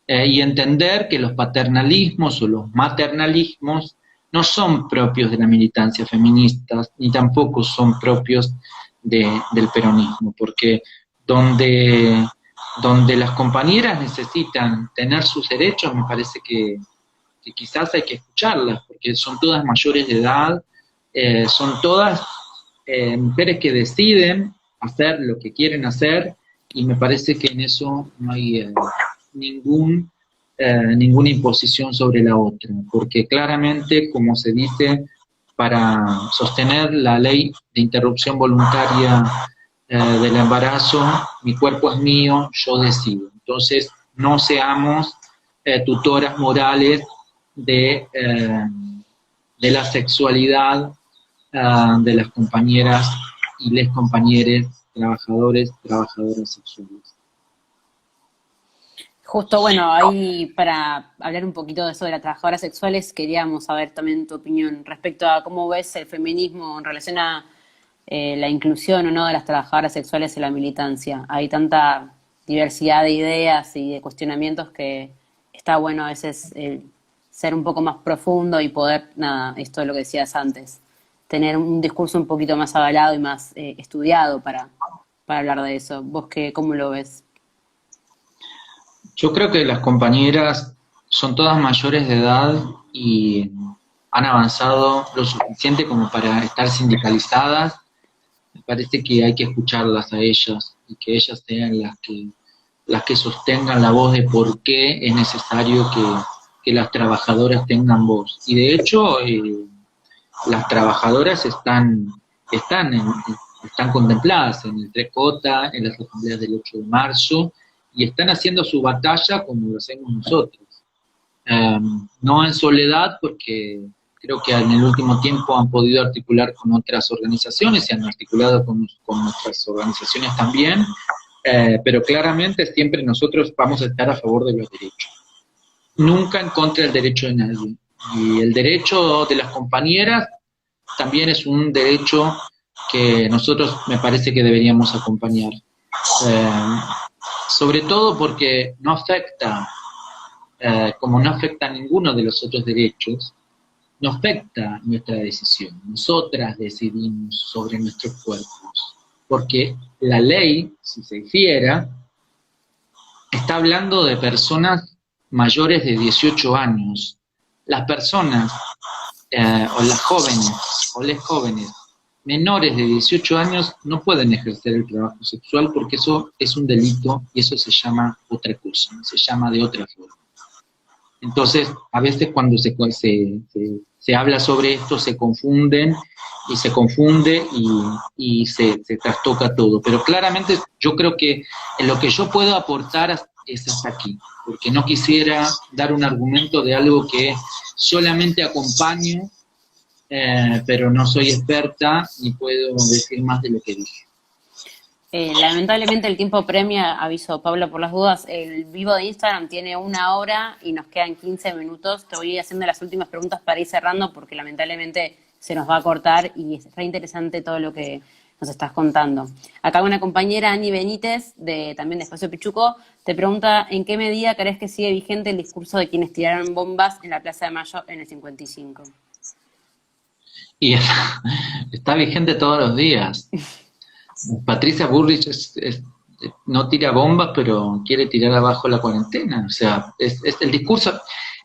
S2: Y entender que los paternalismos o los maternalismos no son propios de la militancia feminista, ni tampoco son propios del peronismo, porque donde las compañeras necesitan tener sus derechos, me parece que quizás hay que escucharlas, porque son todas mayores de edad, son todas mujeres que deciden hacer lo que quieren hacer, y me parece que en eso no hay ninguna imposición sobre la otra, porque claramente, como se dice, para sostener la ley de interrupción voluntaria del embarazo, mi cuerpo es mío, yo decido. Entonces, no seamos tutoras morales de la sexualidad de las compañeras y les compañeres, trabajadoras sexuales.
S1: Justo, bueno, ahí para hablar un poquito de eso de las trabajadoras sexuales, queríamos saber también tu opinión respecto a cómo ves el feminismo en relación a la inclusión o no de las trabajadoras sexuales en la militancia. Hay tanta diversidad de ideas y de cuestionamientos que está bueno a veces ser un poco más profundo y poder, nada, esto es lo que decías antes, tener un discurso un poquito más avalado y más estudiado para hablar de eso. ¿Vos cómo lo ves?
S2: Yo creo que las compañeras son todas mayores de edad y han avanzado lo suficiente como para estar sindicalizadas. Me parece que hay que escucharlas a ellas, y que ellas sean las que sostengan la voz de por qué es necesario que las trabajadoras tengan voz. Y de hecho, las trabajadoras están contempladas en el 3J, en las asambleas del 8 de marzo, y están haciendo su batalla como lo hacemos nosotros. No en soledad, porque creo que en el último tiempo han podido articular con otras organizaciones, y han articulado con nuestras organizaciones también, pero claramente siempre nosotros vamos a estar a favor de los derechos. Nunca en contra del derecho de nadie. Y el derecho de las compañeras también es un derecho que nosotros me parece que deberíamos acompañar. Sobre todo porque no afecta, como no afecta a ninguno de los otros derechos, no afecta nuestra decisión. Nosotras decidimos sobre nuestros cuerpos, porque la ley, si se hiciera, está hablando de personas mayores de 18 años. Las personas, o las jóvenes, o les jóvenes, menores de 18 años no pueden ejercer el trabajo sexual, porque eso es un delito, y eso se llama otra cosa, se llama de otra forma. Entonces, a veces cuando se habla sobre esto, se confunde y se trastoca todo. Pero claramente yo creo que en lo que yo puedo aportar es hasta aquí, porque no quisiera dar un argumento de algo que solamente acompaño, pero no soy experta ni puedo decir más de lo que dije.
S1: Lamentablemente el tiempo premia, aviso Pablo por las dudas, el vivo de Instagram tiene 1 hora y nos quedan 15 minutos. Te voy haciendo las últimas preguntas para ir cerrando porque lamentablemente se nos va a cortar y es re interesante todo lo que nos estás contando. Acá una compañera, Ani Benítez, también de Espacio Pichuco, te pregunta ¿en qué medida crees que sigue vigente el discurso de quienes tiraron bombas en la Plaza de Mayo en el 55?
S2: Y está vigente todos los días. Patricia Bullrich no tira bombas, pero quiere tirar abajo la cuarentena. O sea, es el discurso,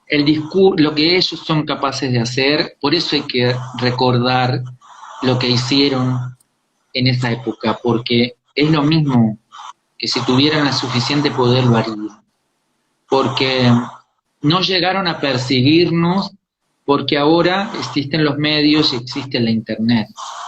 S2: lo que ellos son capaces de hacer. Por eso hay que recordar lo que hicieron en esa época, porque es lo mismo que si tuvieran el suficiente poder lo harían. Porque no llegaron a perseguirnos, porque ahora existen los medios y existe la internet,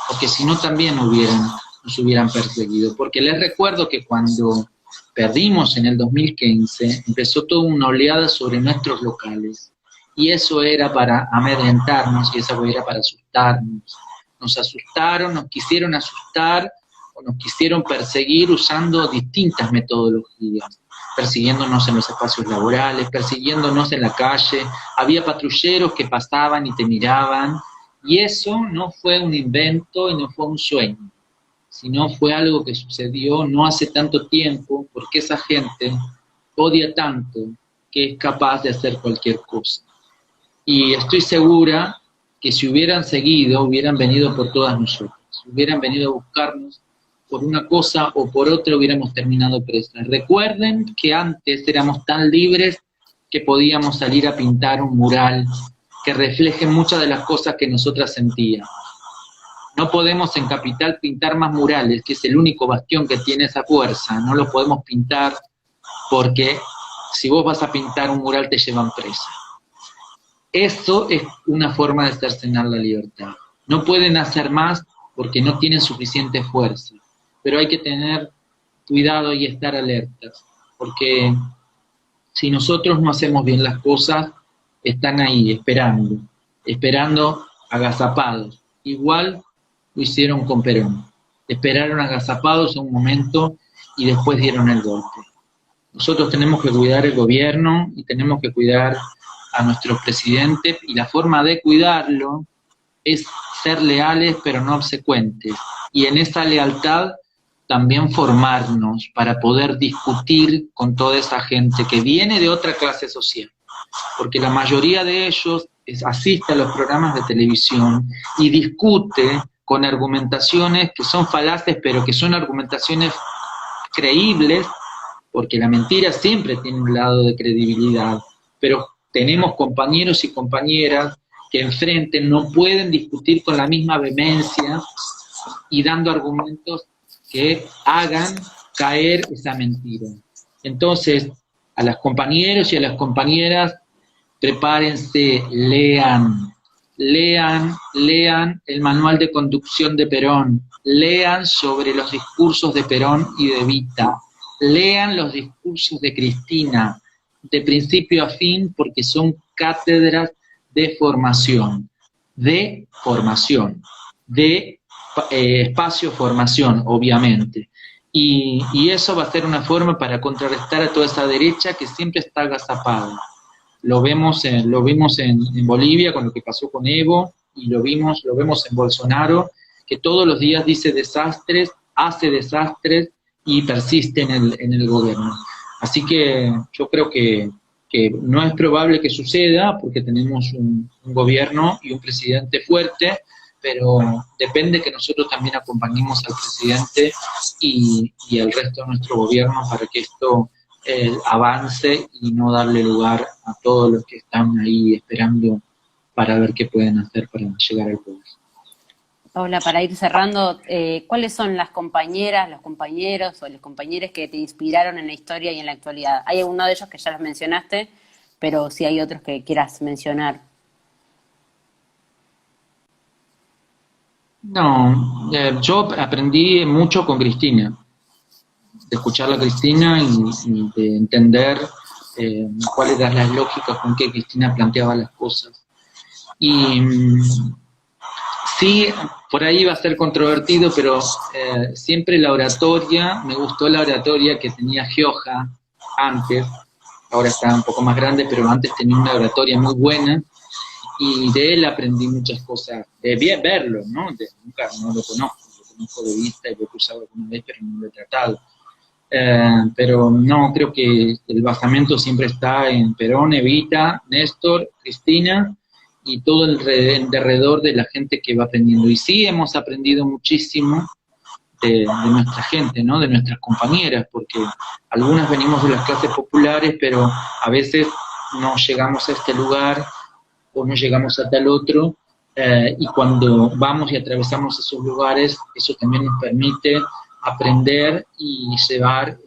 S2: porque si no también nos hubieran perseguido. Porque les recuerdo que cuando perdimos en el 2015, empezó toda una oleada sobre nuestros locales, y eso era para amedrentarnos, y eso era para asustarnos. Nos asustaron, nos quisieron asustar, o nos quisieron perseguir usando distintas metodologías, persiguiéndonos en los espacios laborales, persiguiéndonos en la calle, había patrulleros que pasaban y te miraban, y eso no fue un invento y no fue un sueño, sino fue algo que sucedió no hace tanto tiempo, porque esa gente odia tanto que es capaz de hacer cualquier cosa. Y estoy segura que si hubieran seguido, hubieran venido por todas nosotras, hubieran venido a buscarnos por una cosa o por otra, hubiéramos terminado presas. Recuerden que antes éramos tan libres que podíamos salir a pintar un mural que refleje muchas de las cosas que nosotras sentíamos. No podemos en Capital pintar más murales, que es el único bastión que tiene esa fuerza. No lo podemos pintar porque si vos vas a pintar un mural te llevan presa. Eso es una forma de cercenar la libertad. No pueden hacer más porque no tienen suficiente fuerza. Pero hay que tener cuidado y estar alertas, porque si nosotros no hacemos bien las cosas, están ahí esperando agazapados. Igual lo hicieron con Perón. Esperaron agazapados un momento y después dieron el golpe. Nosotros tenemos que cuidar el gobierno y tenemos que cuidar a nuestro presidente, y la forma de cuidarlo es ser leales pero no obsecuentes. Y en esa lealtad también formarnos para poder discutir con toda esa gente que viene de otra clase social, porque la mayoría de ellos asiste a los programas de televisión y discute con argumentaciones que son falaces, pero que son argumentaciones creíbles, porque la mentira siempre tiene un lado de credibilidad, pero tenemos compañeros y compañeras que enfrente no pueden discutir con la misma vehemencia y dando argumentos que hagan caer esa mentira. Entonces, a los compañeros y a las compañeras, prepárense, lean el manual de conducción de Perón, lean sobre los discursos de Perón y de Evita, lean los discursos de Cristina, de principio a fin, porque son cátedras de formación, de espacio formación, obviamente. Y eso va a ser una forma para contrarrestar a toda esa derecha que siempre está agazapada. Lo vimos en Bolivia con lo que pasó con Evo, y lo vemos en Bolsonaro, que todos los días dice desastres, hace desastres y persiste en el gobierno. Así que yo creo que no es probable que suceda, porque tenemos un gobierno y un presidente fuerte, pero depende que nosotros también acompañemos al presidente y al resto de nuestro gobierno para que esto avance y no darle lugar a todos los que están ahí esperando para ver qué pueden hacer para llegar al poder.
S1: Paula, para ir cerrando, ¿cuáles son las compañeras, los compañeros o los compañeros que te inspiraron en la historia y en la actualidad? Hay alguno de ellos que ya los mencionaste, pero si hay otros que quieras mencionar.
S2: No, yo aprendí mucho con Cristina. escucharla a Cristina y de entender cuáles eran las lógicas con que Cristina planteaba las cosas. Y sí, por ahí va a ser controvertido, pero siempre la oratoria, me gustó la oratoria que tenía Gioja antes, ahora está un poco más grande, pero antes tenía una oratoria muy buena, y de él aprendí muchas cosas, de bien verlo, ¿no? Nunca no lo conozco de vista y lo he cruzado alguna vez, pero no lo he tratado. Pero no, creo que el basamento siempre está en Perón, Evita, Néstor, Cristina y todo alrededor de la gente que va aprendiendo. Y sí hemos aprendido muchísimo de nuestra gente, ¿no? De nuestras compañeras, porque algunas venimos de las clases populares, pero a veces no llegamos a este lugar o no llegamos a tal otro, y cuando vamos y atravesamos esos lugares, eso también nos permite aprender y llevar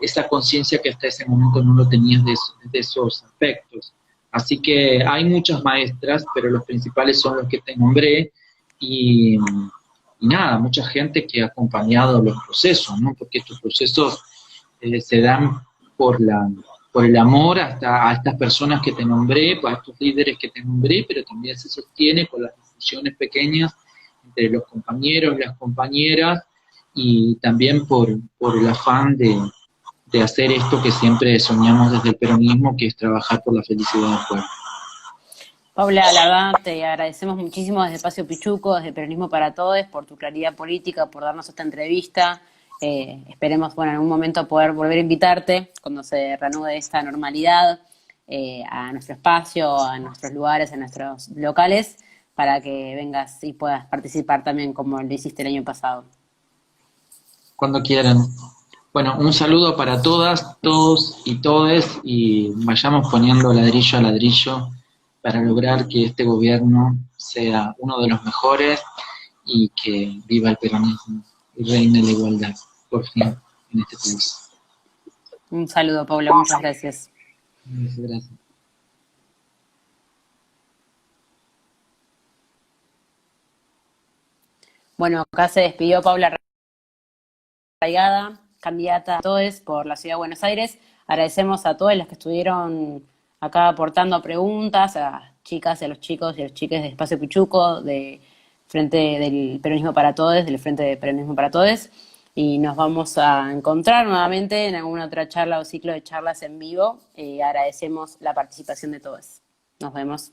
S2: esa conciencia que hasta ese momento no lo tenías de esos aspectos. Así que hay muchas maestras, pero los principales son los que te nombré, y nada, mucha gente que ha acompañado los procesos, ¿no? Porque estos procesos se dan por el amor a estas personas que te nombré, a estos líderes que te nombré, pero también se sostiene con las discusiones pequeñas entre los compañeros y las compañeras, y también por el afán de hacer esto que siempre soñamos desde el peronismo, que es trabajar por la felicidad del pueblo.
S1: Paula, la verdad te agradecemos muchísimo desde Espacio Pichuco, desde Peronismo para Todos, por tu claridad política, por darnos esta entrevista. Esperemos, bueno, en un momento poder volver a invitarte cuando se reanude esta normalidad, a nuestro espacio, a nuestros lugares, a nuestros locales, para que vengas y puedas participar también como lo hiciste el año pasado.
S2: Cuando quieran. Bueno, un saludo para todas, todos y todes, y vayamos poniendo ladrillo a ladrillo para lograr que este gobierno sea uno de los mejores y que viva el peronismo y reine la igualdad, por fin, en este país.
S1: Un saludo, Paula, muchas gracias.
S2: Muchas gracias.
S1: Bueno, acá se despidió Paula Arraigada, candidata a todos por la Ciudad de Buenos Aires. Agradecemos a todos los que estuvieron acá aportando preguntas, a las chicas, a los chicos y a los chiques de Espacio Pichuco, de Frente del Peronismo para Todos, del Frente de Peronismo para Todos. Y nos vamos a encontrar nuevamente en alguna otra charla o ciclo de charlas en vivo. Agradecemos la participación de todos. Nos vemos.